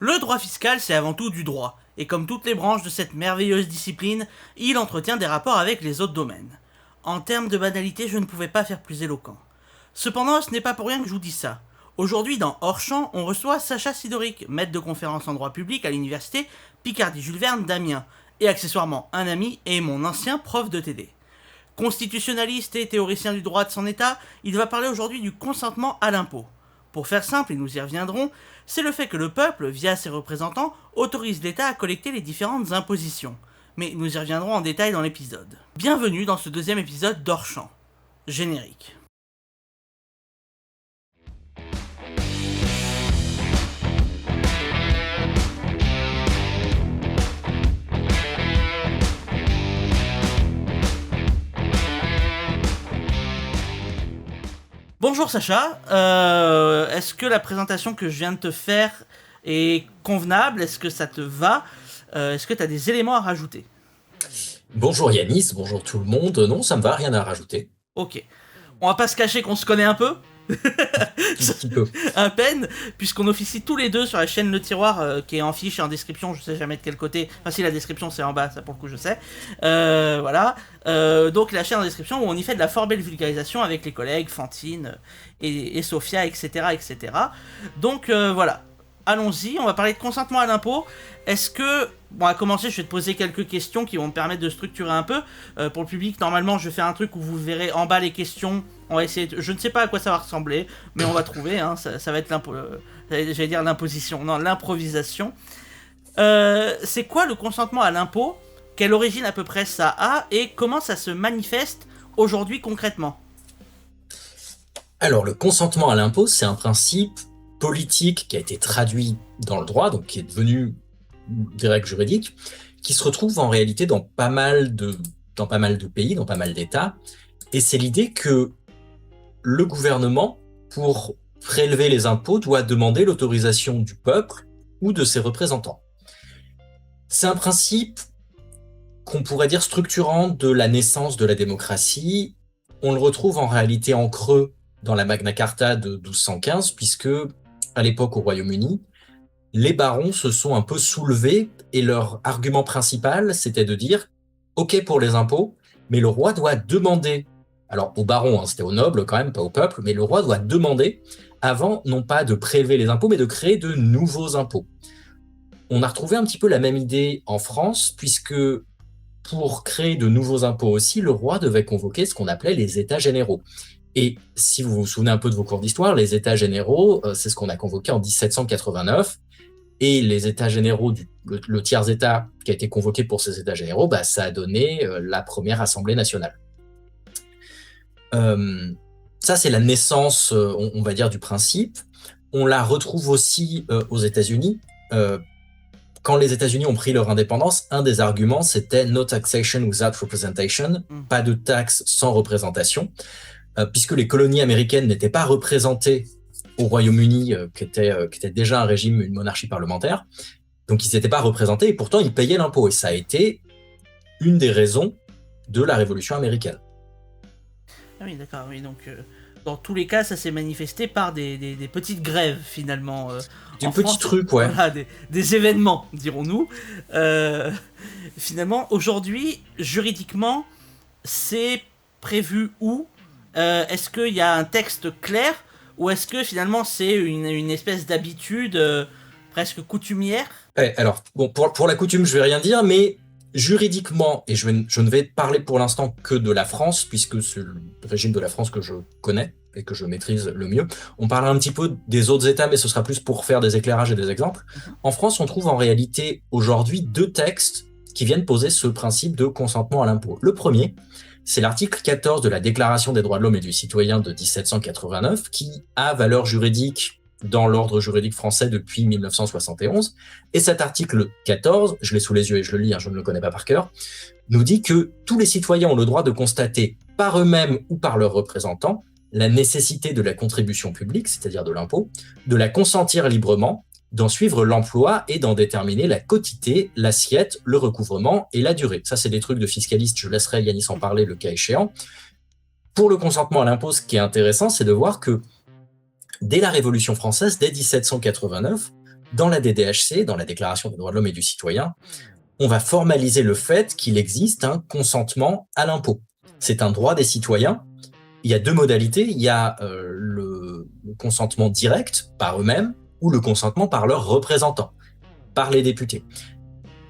Le droit fiscal, c'est avant tout du droit, et comme toutes les branches de cette merveilleuse discipline, il entretient des rapports avec les autres domaines. En termes de banalité, je ne pouvais pas faire plus éloquent. Cependant, ce n'est pas pour rien que je vous dis ça. Aujourd'hui, dans Hors-Champ, on reçoit Sacha Sidoric, maître de conférence en droit public à l'université Picardie-Jules Verne d'Amiens, et accessoirement un ami et mon ancien prof de TD. Constitutionnaliste et théoricien du droit de son état, il va parler aujourd'hui du consentement à l'impôt. Pour faire simple, et nous y reviendrons, c'est le fait que le peuple, via ses représentants, autorise l'État à collecter les différentes impositions. Mais nous y reviendrons en détail dans l'épisode. Bienvenue dans ce deuxième épisode d'Hors-Champ. Générique. Bonjour Sacha, est-ce que la présentation que je viens de te faire est convenable? Est-ce que ça te va? Est-ce que tu as des éléments à rajouter? Bonjour Yanis, bonjour tout le monde. Non, ça me va, rien à rajouter. Ok. On va pas se cacher qu'on se connaît un peu, Un petit peu. à peine, puisqu'on officie tous les deux sur la chaîne Le Tiroir, qui est en fiche et en description, je sais jamais de quel côté. Enfin si, la description c'est en bas, ça pour le coup je sais. Voilà. Donc la chaîne en description où on y fait de la fort belle vulgarisation avec les collègues, Fantine et Sophia, etc. etc. Donc voilà. Allons-y, on va parler de consentement à l'impôt. Est-ce que... Bon, à commencer, je vais te poser quelques questions qui vont me permettre de structurer un peu. Pour le public, normalement, je vais faire un truc où vous verrez en bas les questions. On va essayer Je ne sais pas à quoi ça va ressembler, mais on va trouver. Hein, ça va être j'allais dire l'imposition. Non, l'improvisation. C'est quoi le consentement à l'impôt? Quelle origine à peu près ça a? Et comment ça se manifeste aujourd'hui concrètement? Alors, le consentement à l'impôt, c'est un principe politique qui a été traduit dans le droit, donc qui est devenu des règles juridiques, qui se retrouve en réalité dans pas mal de pays, dans pas mal d'États. Et c'est l'idée que le gouvernement, pour prélever les impôts, doit demander l'autorisation du peuple ou de ses représentants. C'est un principe qu'on pourrait dire structurant de la naissance de la démocratie. On le retrouve en réalité en creux dans la Magna Carta de 1215, puisque à l'époque au Royaume-Uni, les barons se sont un peu soulevés et leur argument principal, c'était de dire « Ok pour les impôts, mais le roi doit demander ». Alors aux barons, hein, c'était aux nobles quand même, pas au peuple, mais le roi doit demander avant non pas de prélever les impôts, mais de créer de nouveaux impôts. On a retrouvé un petit peu la même idée en France, puisque pour créer de nouveaux impôts aussi, le roi devait convoquer ce qu'on appelait les États généraux. Et si vous vous souvenez un peu de vos cours d'histoire, les États généraux, c'est ce qu'on a convoqué en 1789. Et les États généraux, le tiers-État qui a été convoqué pour ces États généraux, bah, ça a donné la première Assemblée nationale. Ça, c'est la naissance, on va dire, du principe. On la retrouve aussi aux États-Unis. Quand les États-Unis ont pris leur indépendance, un des arguments, c'était « no taxation without representation », pas de taxes sans représentation, puisque les colonies américaines n'étaient pas représentées au Royaume-Uni, qui était déjà un régime, une monarchie parlementaire. Donc, ils n'étaient pas représentés et pourtant, ils payaient l'impôt. Et ça a été une des raisons de la Révolution américaine. Ah oui, d'accord, oui, donc dans tous les cas, ça s'est manifesté par des petites grèves, finalement. Des En petits France, trucs, ouais. voilà, des événements, dirons-nous. Finalement, aujourd'hui, juridiquement, c'est prévu où? Est-ce qu'il y a un texte clair? Ou est-ce que finalement c'est une espèce d'habitude presque coutumière? Ouais, alors, bon, pour la coutume, je vais rien dire, mais juridiquement, et je ne vais parler pour l'instant que de la France, puisque c'est le régime de la France que je connais et que je maîtrise le mieux. On parlera un petit peu des autres États, mais ce sera plus pour faire des éclairages et des exemples. En France, on trouve en réalité aujourd'hui deux textes qui viennent poser ce principe de consentement à l'impôt. Le premier, c'est l'article 14 de la Déclaration des droits de l'homme et du citoyen de 1789, qui a valeur juridique dans l'ordre juridique français depuis 1971. Et cet article 14, je l'ai sous les yeux et je le lis, hein, je ne le connais pas par cœur, nous dit que tous les citoyens ont le droit de constater par eux-mêmes ou par leurs représentants la nécessité de la contribution publique, c'est-à-dire de l'impôt, de la consentir librement, d'en suivre l'emploi et d'en déterminer la quotité, l'assiette, le recouvrement et la durée. Ça, c'est des trucs de fiscalistes, je laisserai Yanis en parler le cas échéant. Pour le consentement à l'impôt, ce qui est intéressant, c'est de voir que dès la Révolution française, dès 1789, dans la DDHC, dans la Déclaration des droits de l'homme et du citoyen, on va formaliser le fait qu'il existe un consentement à l'impôt. C'est un droit des citoyens. Il y a deux modalités. Il y a le consentement direct par eux-mêmes ou le consentement par leurs représentants, par les députés.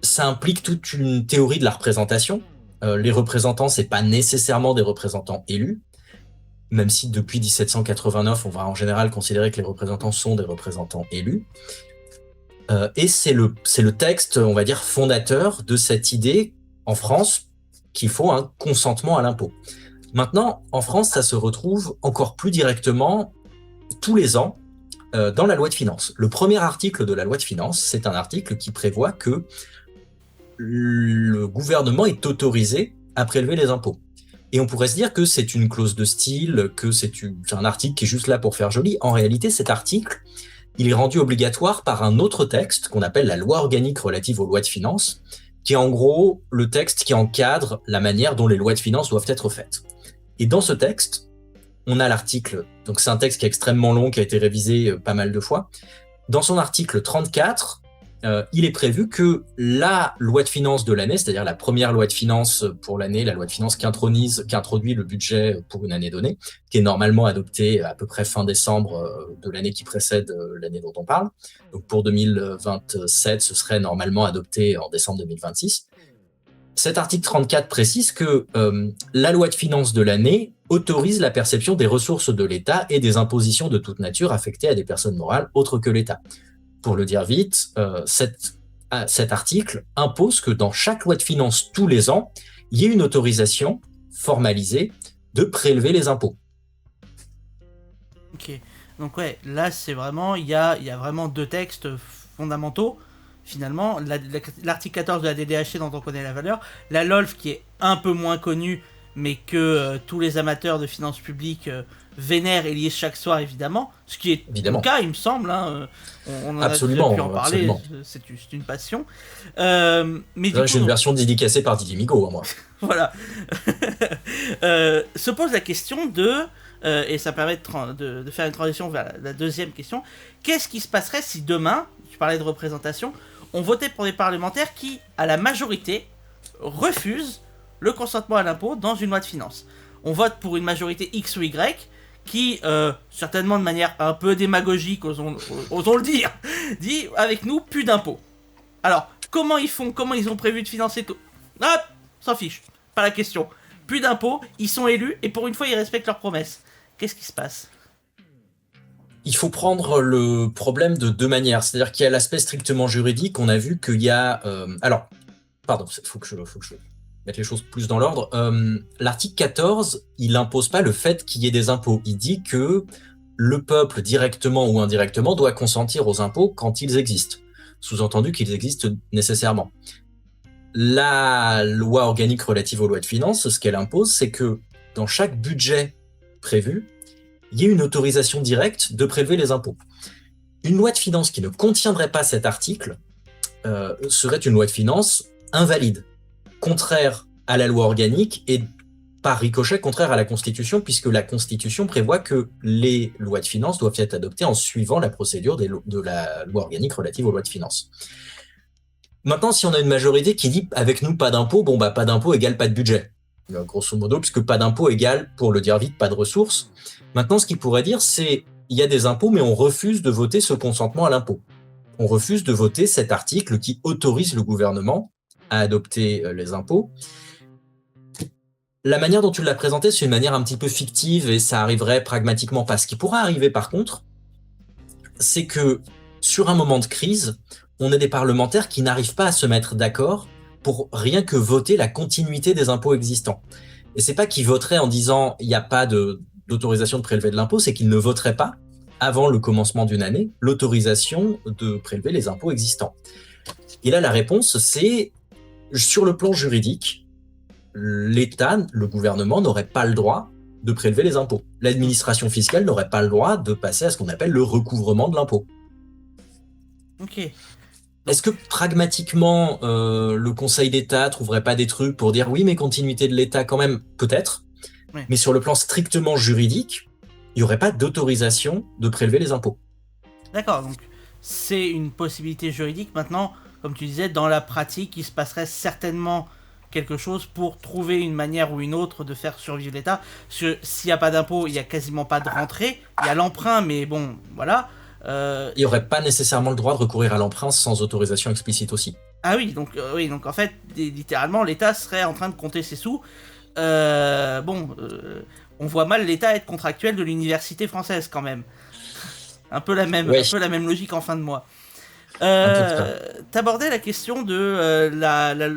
Ça implique toute une théorie de la représentation. Les représentants, c'est pas nécessairement des représentants élus, même si depuis 1789, on va en général considérer que les représentants sont des représentants élus. Et c'est le texte, on va dire, fondateur de cette idée en France qu'il faut un consentement à l'impôt. Maintenant, en France, ça se retrouve encore plus directement tous les ans dans la loi de finances. Le premier article de la loi de finances, c'est un article qui prévoit que le gouvernement est autorisé à prélever les impôts. Et on pourrait se dire que c'est une clause de style, que c'est un article qui est juste là pour faire joli. En réalité, cet article, il est rendu obligatoire par un autre texte qu'on appelle la loi organique relative aux lois de finances, qui est en gros le texte qui encadre la manière dont les lois de finances doivent être faites. Et dans ce texte, on a l'article, donc c'est un texte qui est extrêmement long, qui a été révisé pas mal de fois. Dans son article 34, il est prévu que la loi de finances de l'année, c'est-à-dire la première loi de finances pour l'année, la loi de finances qui introduit le budget pour une année donnée, qui est normalement adoptée à peu près fin décembre de l'année qui précède l'année dont on parle. Donc pour 2027, ce serait normalement adopté en décembre 2026. Cet article 34 précise que la loi de finances de l'année autorise la perception des ressources de l'État et des impositions de toute nature affectées à des personnes morales autres que l'État. Pour le dire vite, cet article impose que dans chaque loi de finances tous les ans, il y ait une autorisation formalisée de prélever les impôts. Ok, donc ouais, là c'est vraiment, il y a vraiment deux textes fondamentaux. Finalement, l'article 14 de la DDHC dont on connaît la valeur, la LOLF qui est un peu moins connue, mais que tous les amateurs de finances publiques vénèrent et lisent chaque soir évidemment, ce qui est évidemment le cas il me semble, hein, on en absolument, a déjà pu en parler, c'est une passion. Mais du coup, j'ai une version dédicacée par Didier Migaud, moi. Voilà. Se pose la question de, et ça permet de faire une transition vers la deuxième question, qu'est-ce qui se passerait si demain, tu parlais de représentation, on votait pour des parlementaires qui, à la majorité, refusent le consentement à l'impôt dans une loi de finances. On vote pour une majorité X ou Y qui, certainement de manière un peu démagogique, osons le dire, dit avec nous plus d'impôts. Alors, comment ils ont prévu de financer tout ? Hop, s'en fiche, pas la question. Plus d'impôts, ils sont élus et pour une fois ils respectent leurs promesses. Qu'est-ce qui se passe ? Il faut prendre le problème de deux manières. C'est-à-dire qu'il y a l'aspect strictement juridique. On a vu qu'il y a... il faut que je mette les choses plus dans l'ordre. L'article 14, il n'impose pas le fait qu'il y ait des impôts. Il dit que le peuple, directement ou indirectement, doit consentir aux impôts quand ils existent. Sous-entendu qu'ils existent nécessairement. La loi organique relative aux lois de finances, ce qu'elle impose, c'est que dans chaque budget prévu, il y ait une autorisation directe de prélever les impôts. Une loi de finances qui ne contiendrait pas cet article serait une loi de finances invalide, contraire à la loi organique et par ricochet contraire à la Constitution, puisque la Constitution prévoit que les lois de finances doivent être adoptées en suivant la procédure de la loi organique relative aux lois de finances. Maintenant, si on a une majorité qui dit avec nous pas d'impôt, pas d'impôt égale pas de budget. Grosso modo, puisque pas d'impôt égale, pour le dire vite, pas de ressources. Maintenant, ce qu'il pourrait dire, c'est il y a des impôts, mais on refuse de voter ce consentement à l'impôt. On refuse de voter cet article qui autorise le gouvernement à adopter les impôts. La manière dont tu l'as présenté, c'est une manière un petit peu fictive et ça arriverait pragmatiquement pas. Ce qui pourrait arriver par contre, c'est que sur un moment de crise, on a des parlementaires qui n'arrivent pas à se mettre d'accord pour rien que voter la continuité des impôts existants. Et c'est pas qu'ils voteraient en disant il n'y a pas d'autorisation de prélever de l'impôt, c'est qu'ils ne voteraient pas, avant le commencement d'une année, l'autorisation de prélever les impôts existants. Et là, la réponse, c'est sur le plan juridique, l'État, le gouvernement n'aurait pas le droit de prélever les impôts. L'administration fiscale n'aurait pas le droit de passer à ce qu'on appelle le recouvrement de l'impôt. Ok. Est-ce que pragmatiquement, le Conseil d'État trouverait pas des trucs pour dire oui, mais continuité de l'État quand même, peut-être, oui. Mais sur le plan strictement juridique, il n'y aurait pas d'autorisation de prélever les impôts. D'accord, donc c'est une possibilité juridique. Maintenant, comme tu disais, dans la pratique, il se passerait certainement quelque chose pour trouver une manière ou une autre de faire survivre l'État. Parce que s'il n'y a pas d'impôt, il n'y a quasiment pas de rentrée. Il y a l'emprunt, mais bon, voilà. Il n'y aurait pas nécessairement le droit de recourir à l'emprunt sans autorisation explicite aussi. Ah oui, donc en fait, littéralement, l'État serait en train de compter ses sous. On voit mal l'État être contractuel de l'université française quand même. Un peu la Oui, même logique en fin de mois. un peu près. T'abordais la question de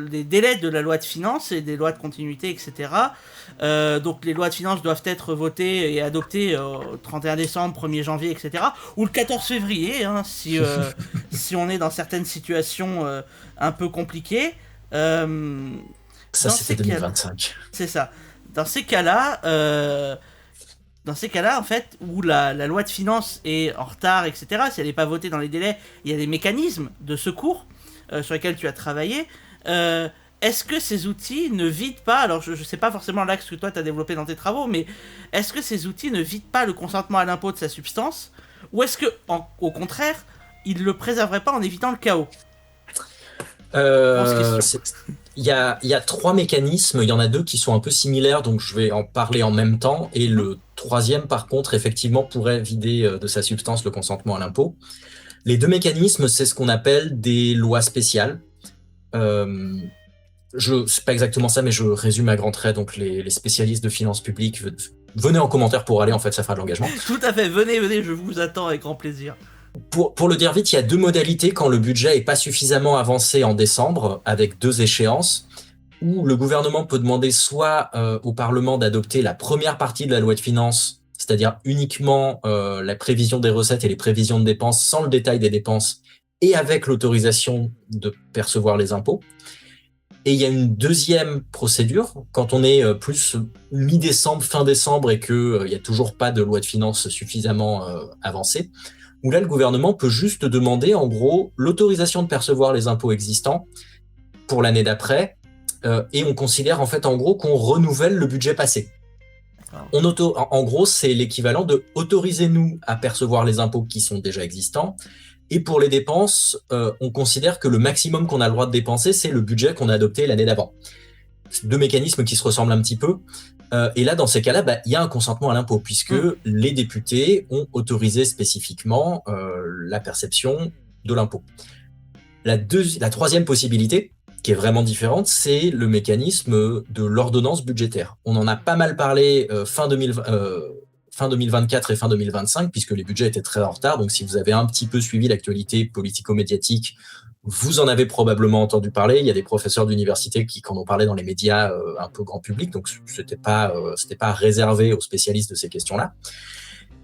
des délais de la loi de finances et des lois de continuité, etc. Donc les lois de finances doivent être votées et adoptées au 31 décembre, 1er janvier, etc. Ou le 14 février, hein, si on est dans certaines situations un peu compliquées. Ça, Dans c'était ces cas, 2025. c'est ça. Dans ces cas-là, en fait, où la loi de finances est en retard, etc., si elle n'est pas votée dans les délais, il y a des mécanismes de secours sur lesquels tu as travaillé. Est-ce que ces outils ne vident pas, alors je ne sais pas forcément l'axe que toi tu as développé dans tes travaux, mais est-ce que ces outils ne vident pas le consentement à l'impôt de sa substance, ou est-ce que, au contraire, ils ne le préserveraient pas en évitant le chaos? Grosse Euh, question. c'est- il y a trois mécanismes, il y en a deux qui sont un peu similaires, donc je vais en parler en même temps. Et Mhm. le troisième, par contre, effectivement, pourrait vider de sa substance le consentement à l'impôt. Les deux mécanismes, c'est ce qu'on appelle des lois spéciales. Euh, c'est pas exactement ça, mais je résume à grands traits. Donc les spécialistes de finances publiques, venez en commentaire pour aller, en fait, ça fera de l'engagement. Tout à fait, venez, je vous attends avec grand plaisir. Pour le dire vite, il y a deux modalités quand le budget est pas suffisamment avancé en décembre, avec deux échéances, où le gouvernement peut demander soit au Parlement d'adopter la première partie de la loi de finances, c'est-à-dire uniquement la prévision des recettes et les prévisions de dépenses, sans le détail des dépenses, et avec l'autorisation de percevoir les impôts. Et il y a une deuxième procédure, quand on est plus mi-décembre, fin décembre, et qu'il n'y a toujours pas de loi de finances suffisamment avancée, où là, le gouvernement peut juste demander, en gros, l'autorisation de percevoir les impôts existants pour l'année d'après, et on considère, en fait, en gros, qu'on renouvelle le budget passé. En gros, c'est l'équivalent de autorisez-nous à percevoir les impôts qui sont déjà existants, et pour les dépenses, on considère que le maximum qu'on a le droit de dépenser, c'est le budget qu'on a adopté l'année d'avant. Deux mécanismes qui se ressemblent un petit peu. Et là, dans ces cas-là, il y a un consentement à l'impôt, puisque les députés ont autorisé spécifiquement la perception de l'impôt. La troisième possibilité, qui est vraiment différente, c'est le mécanisme de l'ordonnance budgétaire. On en a pas mal parlé fin 2024 et fin 2025, puisque les budgets étaient très en retard. Donc, si vous avez un petit peu suivi l'actualité politico-médiatique, vous en avez probablement entendu parler. Il y a des professeurs d'université qui en ont parlé dans les médias un peu grand public, donc c'était pas réservé aux spécialistes de ces questions-là.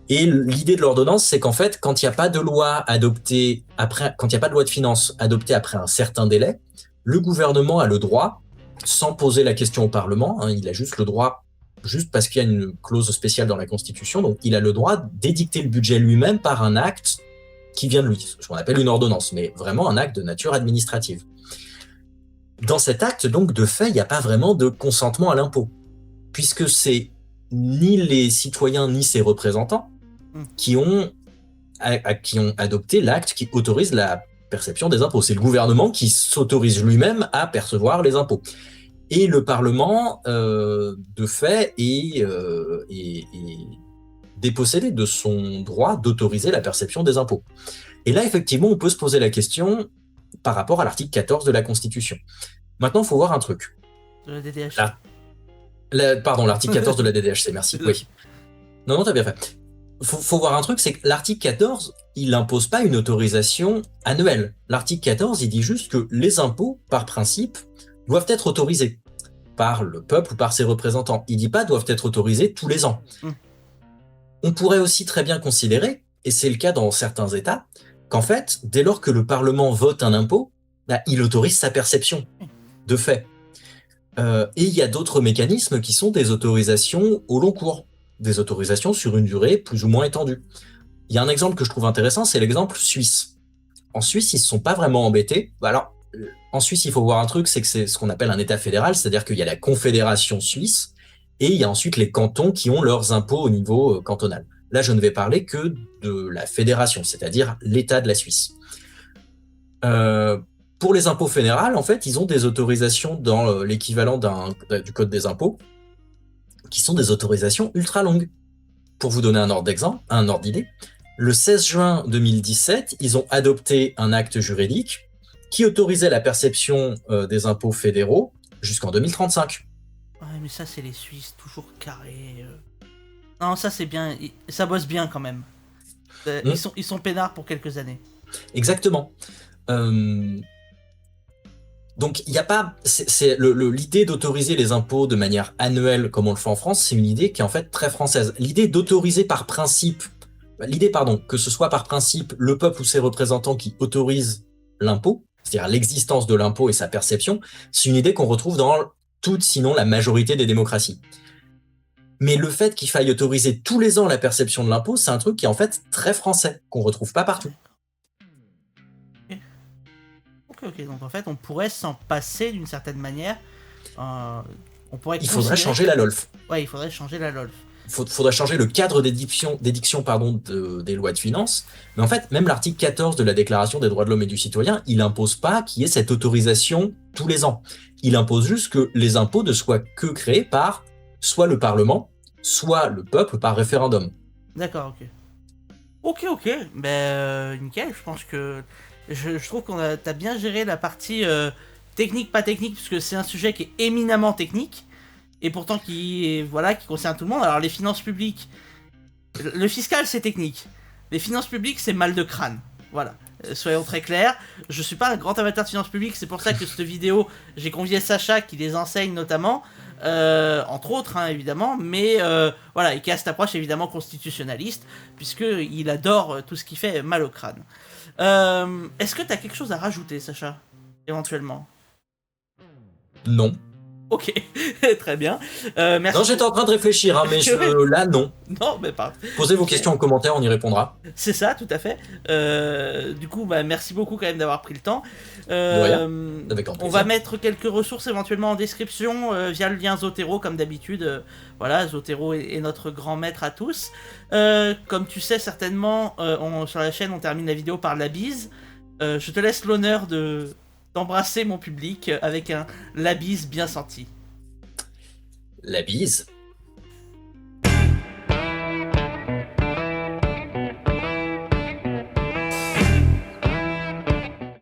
Et l'idée de l'ordonnance, c'est qu'en fait, quand il n'y a pas de loi adoptée après, quand il n'y a pas de loi de finances adoptée après un certain délai, le gouvernement a le droit, sans poser la question au Parlement, il a juste le droit, juste parce qu'il y a une clause spéciale dans la Constitution, donc il a le droit d'édicter le budget lui-même par un acte qui vient de lui, ce qu'on appelle une ordonnance, mais vraiment un acte de nature administrative. Dans cet acte, donc, de fait, il n'y a pas vraiment de consentement à l'impôt, puisque c'est ni les citoyens ni ses représentants qui ont adopté l'acte qui autorise la perception des impôts. C'est le gouvernement qui s'autorise lui-même à percevoir les impôts. Et le Parlement, de fait, est dépossédé de son droit d'autoriser la perception des impôts. Et là, effectivement, on peut se poser la question par rapport à l'article 14 de la Constitution. Maintenant, il faut voir un truc. De la DDH. Pardon, l'article 14 de la DDHC, merci. Oui. Non, t'as bien fait. Faut voir un truc, c'est que l'article 14, il n'impose pas une autorisation annuelle. L'article 14, il dit juste que les impôts, par principe, doivent être autorisés par le peuple ou par ses représentants. Il ne dit pas doivent être autorisés tous les ans. On pourrait aussi très bien considérer, et c'est le cas dans certains États, qu'en fait, dès lors que le Parlement vote un impôt, il autorise sa perception, de fait. Et il y a d'autres mécanismes qui sont des autorisations au long cours, des autorisations sur une durée plus ou moins étendue. Il y a un exemple que je trouve intéressant, c'est l'exemple suisse. En Suisse, ils ne se sont pas vraiment embêtés. Alors, en Suisse, il faut voir un truc, c'est que c'est ce qu'on appelle un État fédéral, c'est-à-dire qu'il y a la Confédération suisse, et il y a ensuite les cantons qui ont leurs impôts au niveau cantonal. Là, je ne vais parler que de la fédération, c'est-à-dire l'État de la Suisse. Pour les impôts fédéraux, en fait, ils ont des autorisations dans l'équivalent du Code des impôts, qui sont des autorisations ultra longues. Pour vous donner un ordre d'exemple, un ordre d'idée, le 16 juin 2017, ils ont adopté un acte juridique qui autorisait la perception des impôts fédéraux jusqu'en 2035. Ouais, mais ça, c'est les Suisses, toujours carrés. Non, ça, c'est bien. Ça bosse bien quand même. Ils sont peinards pour quelques années. Exactement. Donc, il n'y a pas. L'idée d'autoriser les impôts de manière annuelle, comme on le fait en France, c'est une idée qui est en fait très française. L'idée d'autoriser par principe. Que ce soit par principe le peuple ou ses représentants qui autorisent l'impôt, c'est-à-dire l'existence de l'impôt et sa perception, c'est une idée qu'on retrouve dans toute, sinon la majorité des démocraties. Mais le fait qu'il faille autoriser tous les ans la perception de l'impôt, c'est un truc qui est en fait très français, qu'on retrouve pas partout. Ok, donc en fait, on pourrait s'en passer d'une certaine manière. Il faudrait changer la LOLF. Ouais, il faudrait changer la LOLF. Il faudrait changer le cadre d'édiction des lois de finances. Mais en fait, même l'article 14 de la Déclaration des droits de l'homme et du citoyen, il impose pas qu'il y ait cette autorisation tous les ans. Il impose juste que les impôts ne soient que créés par soit le Parlement, soit le peuple par référendum. D'accord, ok. Nickel, je pense que... Je trouve t'as bien géré la partie technique, pas technique, parce que c'est un sujet qui est éminemment technique, et pourtant qui concerne tout le monde. Alors les finances publiques, le fiscal c'est technique, les finances publiques c'est mal de crâne, voilà. Soyons très clairs, je suis pas un grand amateur de finances publiques, c'est pour ça que cette vidéo, j'ai convié Sacha qui les enseigne notamment, entre autres évidemment, mais et qui a cette approche évidemment constitutionnaliste, puisqu'il adore tout ce qui fait mal au crâne. Est-ce que t'as quelque chose à rajouter, Sacha, éventuellement? Non. Ok, très bien. Merci. Non, j'étais en train de réfléchir, mais là, non. Non, mais pas. Posez vos questions en commentaire, on y répondra. C'est ça, tout à fait. Du coup, merci beaucoup quand même d'avoir pris le temps. Avec on va mettre quelques ressources éventuellement en description via le lien Zotero, comme d'habitude. Zotero est notre grand maître à tous. Comme tu sais certainement, sur la chaîne, on termine la vidéo par la bise. Je te laisse l'honneur d'embrasser mon public avec un la bise bien senti. La bise.